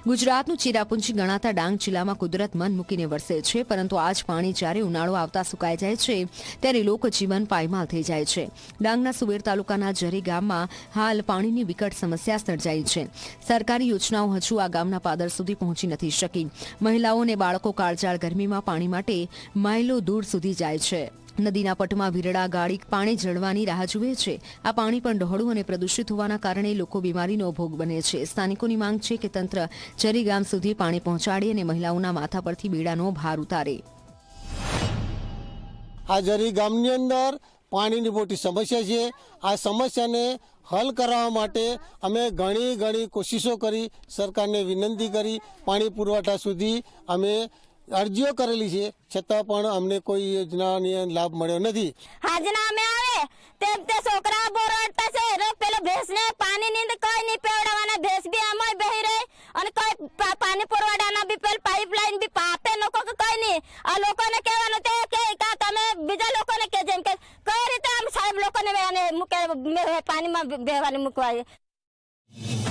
ગુજરાતનું ચિરાપુંજી ગણાતા ડાંગ જિલ્લામાં કુદરત મન મૂકીને વરસે છે, પરંતુ આ જ પાણી જ્યારે ઉનાળો આવતા સુકાઈ જાય છે ત્યારે લોકજીવન પાયમાલ થઈ જાય છે। ડાંગના સુબેર તાલુકાના જરી ગામમાં હાલ પાણીની વિકટ સમસ્યા સર્જાઈ છે। સરકારી યોજનાઓ હજુ આ ગામના પાદર સુધી પહોંચી નથી શકી। મહિલાઓ અને બાળકો કાળઝાળ ગરમીમાં પાણી માટે માઇલો દૂર સુધી જાય છે। નદીના પટમાં વીરડા ગાડી પાણી જળવાની રાહ જુએ છે। આ પાણી પણ ડહોળું અને પ્રદૂષિત હોવાના કારણે લોકો બીમારીનો ભોગ બને છે। સ્થાનિકોની માંગ છે કે તંત્ર જરી ગામ સુધી પાણી પહોંચાડે અને મહિલાઓના માથા પરથી બેડાનો ભાર ઉતારે। આ જરી ગામની અંદર પાણીની મોટી સમસ્યા છે। આ સમસ્યાને હલ કરવા માટે અમે ઘણી કોશિશો કરી, સરકારને વિનંતી કરી, પાણી પુરવઠા સુધી અમે અરજીઓ કરેલી છે, છતાં પણ અમને કોઈ યોજનાની લાભ મળ્યો નથી। હાજના અમે આવે તેમ તે છોકરા બોરડતા છે, પેલો ભેંસને પાણી ની કોઈ નહીં પીવડાવવાના, ભેંસ બી આમાં બેહી રહે અને કોઈ પાણી પુરવઠાના બી પેલ પાઇપલાઇન બી પાપે લોકો કે કોઈ નહીં। આ લોકોને કહેવાનું તે કે તમે બીજા લોકોને કે જેમ કે કઈ રીતે આમ સાહેબ લોકોને મૂકે પાણીમાં બેહવાની મૂકવા।